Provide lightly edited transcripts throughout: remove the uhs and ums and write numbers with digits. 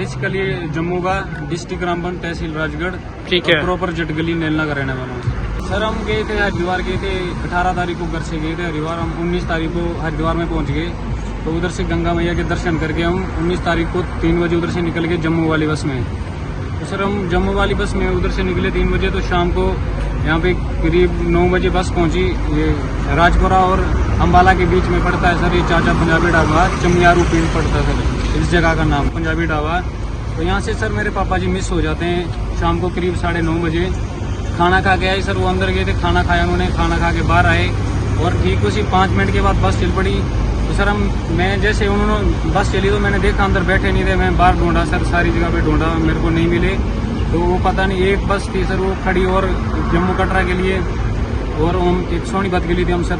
Basically Jammu का, district Ramban, तहसील राजगढ़। ठीक है। प्रॉपर जटगली नेलना का रहने वाला हूँ सर। हम गए थे हरिद्वार, गए थे 18 तारीख को घर से गए थे हरिद्वार। हम 19 तारीख को हरिद्वार में पहुंच गए, तो उधर से गंगा मैया के दर्शन करके हम 19 तारीख को 3 बजे उधर से निकल गए जम्मू वाली बस में। तो सर हम जम्मू वाली बस में उधर से निकले 3 बजे, तो शाम को यहाँ पे करीब 9 बजे बस पहुंची। ये राजपुरा और अम्बाला के बीच में पड़ता है सर ये चाचा पंजाबी ढाबा, चमियारू पिंड पड़ता है सर इस जगह का नाम पंजाबी ढाबा। तो यहाँ से सर मेरे पापा जी मिस हो जाते हैं शाम को करीब 9:30 बजे। खाना खा के आए सर, वो अंदर गए थे, खाना खाया उन्होंने, खाना खा के बाहर आए और ठीक उसी 5 मिनट के बाद बस चल पड़ी। तो सर मैं जैसे उन्होंने बस चली तो मैंने देखा अंदर बैठे नहीं थे, मैं बाहर ढूंढा सर, सारी जगह पे ढूंढा, मेरे को नहीं मिले। तो वो पता नहीं एक बस थी सर वो खड़ी और जम्मू कटरा के लिए, और हम एक सोनीपत के लिए थी हम सर,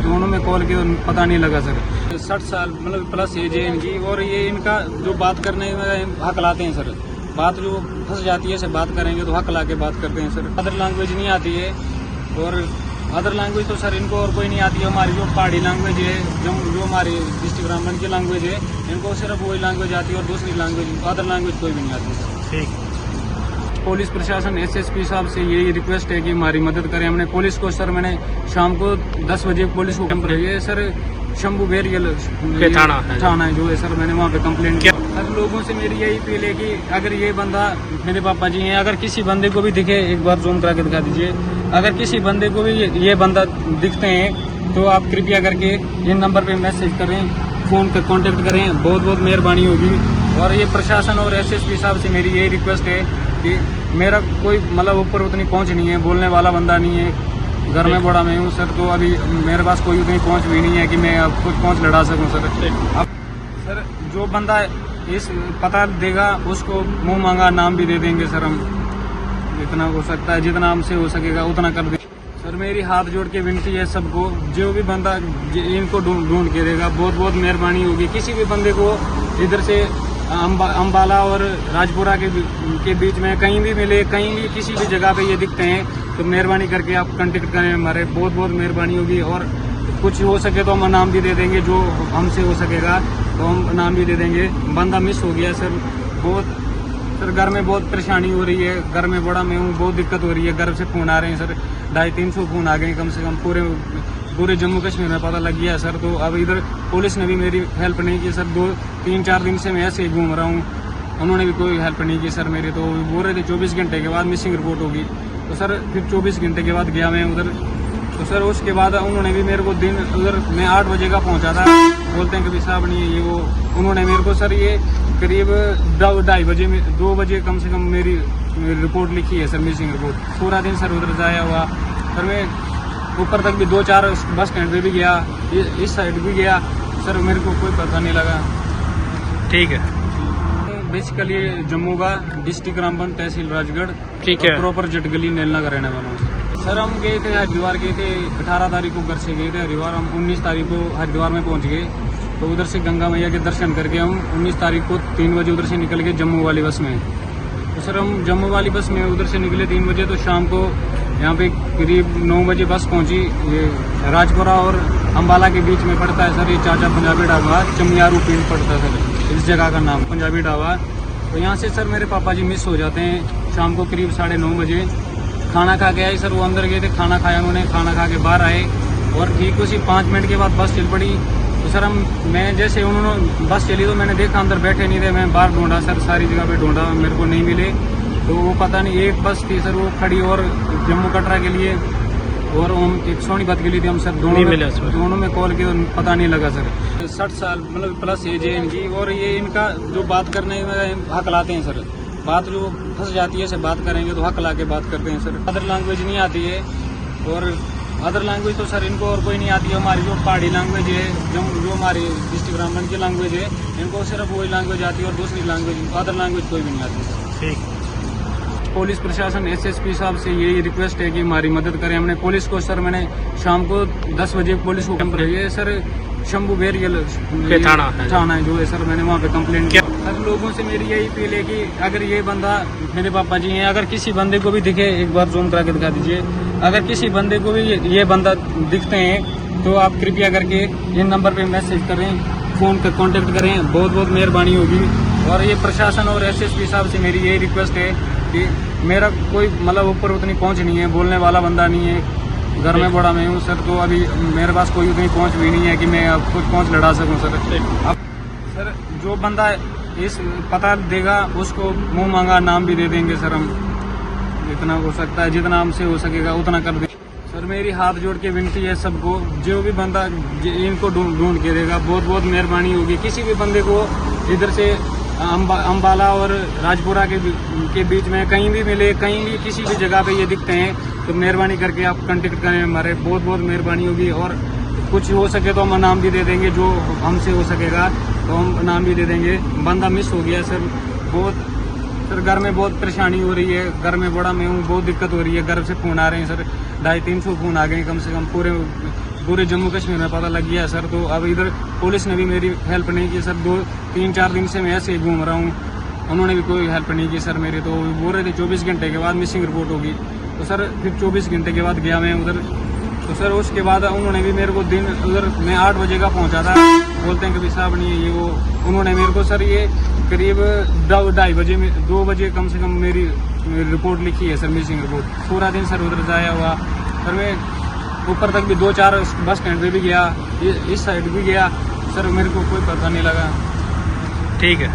दोनों में कॉल किया पता नहीं लगा सर। 60 साल मतलब प्लस एज है इनकी, और ये इनका जो बात करने में हक लाते हैं सर, बात जो फंस जाती है, से बात करेंगे तो हक ला के बात करते हैं सर। अदर लैंग्वेज नहीं आती है, और अदर लैंग्वेज तो सर इनको और कोई नहीं आती है। हमारी जो पहाड़ी लैंग्वेज है, जो हमारी डिस्ट्रिक्ट रामबन की लैंग्वेज है, इनको सिर्फ वही लैंग्वेज आती है और दूसरी लैंग्वेज अदर लैंग्वेज कोई भी नहीं आती सर। ठीक। पुलिस प्रशासन एसएसपी साहब से यही रिक्वेस्ट है कि हमारी मदद करें। हमने पुलिस को सर, मैंने शाम को 10 बजे पुलिस को कैंप रही है सर, शंभू बेरियल थाना है जो है सर, मैंने वहाँ पे कंप्लेंट किया। हर लोगों से मेरी यही अपील है कि अगर ये बंदा, मेरे पापा जी हैं, अगर किसी बंदे को भी दिखे, एक बार जूम करा के दिखा दीजिए, अगर किसी बंदे को भी ये बंदा दिखते हैं तो आप कृपया करके इन नंबर पे मैसेज करें, फोन कर कांटेक्ट करें, बहुत बहुत मेहरबानी होगी। और ये प्रशासन और एसएसपी साहब से मेरी यही रिक्वेस्ट है कि मेरा कोई मतलब ऊपर उतनी पहुंच नहीं है, बोलने वाला बंदा नहीं है, घर में बड़ा मैं हूँ सर, तो अभी मेरे पास कोई उतनी पहुंच भी नहीं है कि मैं अब कुछ पहुंच लड़ा सकूं सर। अब सर जो बंदा इस पता देगा उसको मुंह मांगा नाम भी दे देंगे सर हम, जितना हो सकता है, जितना हमसे हो सकेगा उतना कर देंगे सर। मेरी हाथ जोड़ के विनती है सबको, जो भी बंदा इनको ढूंढ के देगा बहुत बहुत मेहरबानी होगी। किसी भी बंदे को इधर से अम्बाला और राजपुरा के बीच में कहीं भी मिले, कहीं भी किसी भी जगह पे ये दिखते हैं तो मेहरबानी करके आप कांटेक्ट करें हमारे, बहुत बहुत मेहरबानी होगी। और कुछ हो सके तो हम इनाम भी दे देंगे, जो हमसे हो सकेगा तो हम इनाम भी दे देंगे। बंदा मिस हो गया सर, बहुत सर घर में बहुत परेशानी हो रही है, घर में बड़ा मैं हूँ, बहुत दिक्कत हो रही है, घर से फ़ोन आ रहे हैं सर, 250-300 फ़ोन आ गए कम से कम, पूरे जम्मू कश्मीर में पता लग गया सर। तो अब इधर पुलिस ने भी मेरी हेल्प नहीं की सर, 2-3-4 दिन से मैं ऐसे ही घूम रहा हूँ, उन्होंने भी कोई हेल्प नहीं की सर मेरी। तो बोल रहे थे 24 घंटे के बाद मिसिंग रिपोर्ट होगी, तो सर फिर 24 घंटे के बाद गया मैं उधर, तो सर उसके बाद उन्होंने भी मेरे को दिन उधर, मैं 8 बजे का पहुँचा था, बोलते हैं कभी साहब नहीं है ये वो, उन्होंने मेरे को सर ये करीब 2:30 बजे में 2 बजे कम से कम मेरी रिपोर्ट लिखी है सर, मिसिंग रिपोर्ट। पूरा दिन सर उधर जाया हुआ सर, मैं ऊपर तक भी 2-4 बस स्टैंड पे भी गया, इस साइड भी गया सर, मेरे को कोई पता नहीं लगा। ठीक है। बेसिकली जम्मू का, डिस्ट्रिक्ट रामबन, तहसील राजगढ़। ठीक है। प्रॉपर जटगली नेलना का रहने वाला हूँ सर। हम गए थे हरिद्वार, गए थे 18 तारीख को घर से गए थे हरिद्वार। हम 19 तारीख को हरिद्वार में पहुंच गए, तो उधर से गंगा मैया के दर्शन करके हम 19 तारीख को 3 बजे उधर से निकल गए जम्मू वाली बस में। तो सर हम जम्मू वाली बस में उधर से निकले 3 बजे, तो शाम को यहाँ पे करीब 9 बजे बस पहुंची। ये राजपुरा और अम्बाला के बीच में पड़ता है सर ये चाचा पंजाबी ढाबा, चमियारू पिंड पड़ता है सर इस जगह का नाम पंजाबी ढाबा। तो यहाँ से सर मेरे पापा जी मिस हो जाते हैं शाम को करीब 9:30 बजे। खाना खा के आए सर, वो अंदर गए थे, खाना खाया उन्होंने, खाना खा के बाहर आए और ठीक उसी 5 मिनट के बाद बस चल पड़ी। तो सर मैं जैसे उन्होंने बस चली तो मैंने देखा अंदर बैठे नहीं थे, मैं बाहर ढूंढा सर, सारी जगह पे ढूंढा, मेरे को नहीं मिले। तो वो पता नहीं एक बस थी सर वो खड़ी और जम्मू कटरा के लिए, और हम एक सोनीपत के लिए थी हम सर, दोनों में कॉल किया पता नहीं लगा सर। 60 साल मतलब प्लस एज है इनकी, और ये इनका जो बात करने में हक लाते हैं सर, बात जो फंस जाती है, से बात करेंगे तो हक ला के बात करते हैं सर। अदर लैंग्वेज नहीं आती है, और अदर लैंग्वेज तो सर इनको और कोई नहीं आती है। हमारी जो पहाड़ी लैंग्वेज है, जो हमारी डिस्ट्रिक्ट रामबन की लैंग्वेज है, इनको सिर्फ वही लैंग्वेज आती है और दूसरी लैंग्वेज अदर लैंग्वेज कोई भी नहीं आती सर। ठीक। पुलिस प्रशासन एसएसपी साहब से यही रिक्वेस्ट है कि हमारी मदद करें। हमने पुलिस को सर, मैंने शाम को 10 बजे पुलिस को कैंप रही है सर, शंभू बेरियल थाना है जो है सर, मैंने वहाँ पे कंप्लेंट किया। हर लोगों से मेरी यही अपील है कि अगर ये बंदा, मेरे पापा जी हैं, अगर किसी बंदे को भी दिखे, एक बार जूम करा के दिखा दीजिए, अगर किसी बंदे को भी ये बंदा दिखते हैं तो आप कृपया करके इन नंबर पे मैसेज करें, फोन कर कांटेक्ट करें, बहुत बहुत मेहरबानी होगी। और ये प्रशासन और एसएसपी साहब से मेरी यही रिक्वेस्ट है कि मेरा कोई मतलब ऊपर उतनी पहुंच नहीं है, बोलने वाला बंदा नहीं है, घर में बड़ा मैं हूँ सर, तो अभी मेरे पास कोई उतनी पहुंच भी नहीं है कि मैं अब कुछ पहुंच लड़ा सकूं सर। अब सर जो बंदा इस पता देगा उसको मुंह मांगा नाम भी दे देंगे सर हम, जितना हो सकता है जितना हमसे हो सकेगा उतना कर देंगे सर। मेरी हाथ जोड़ के विनती है सबको, जो भी बंदा इनको ढूंढ के देगा बहुत बहुत मेहरबानी होगी। किसी भी बंदे को इधर से अम्बाला और राजपुरा के बीच में कहीं भी मिले, कहीं भी किसी भी जगह पे ये दिखते हैं तो मेहरबानी करके आप कांटेक्ट करें हमारे, बहुत बहुत मेहरबानी होगी। और कुछ हो सके तो हम नाम भी दे देंगे, जो हमसे हो सकेगा तो हम नाम भी दे देंगे। बंदा मिस हो गया सर, बहुत सर घर में बहुत परेशानी हो रही है, घर में बड़ा मैं हूँ, बहुत दिक्कत हो रही है। घर से फ़ोन आ रहे हैं सर, 250-300 फ़ोन आ गए कम से कम, पूरे जम्मू कश्मीर में पता लग गया सर। तो अब इधर पुलिस ने भी मेरी हेल्प नहीं की सर, 2-3-4 दिन से मैं ऐसे ही घूम रहा हूँ, उन्होंने भी कोई हेल्प नहीं की सर मेरी। तो बोल रहे थे 24 घंटे के बाद मिसिंग रिपोर्ट होगी, तो सर फिर 24 घंटे के बाद गया मैं उधर, तो सर उसके बाद उन्होंने भी मेरे को दिन उधर मैं 8 बजे का पहुंचा था, बोलते हैं कभी साहब नहीं है ये वो। उन्होंने मेरे को सर ये करीब 2-2:30 बजे में 2 बजे कम से कम मेरी रिपोर्ट लिखी है सर, मिसिंग रिपोर्ट। पूरा दिन सर उधर जाया हुआ सर, मैं ऊपर तक भी 2-4 बस स्टैंड पे भी गया, इस साइड भी गया सर, मेरे को कोई पता नहीं लगा। ठीक है।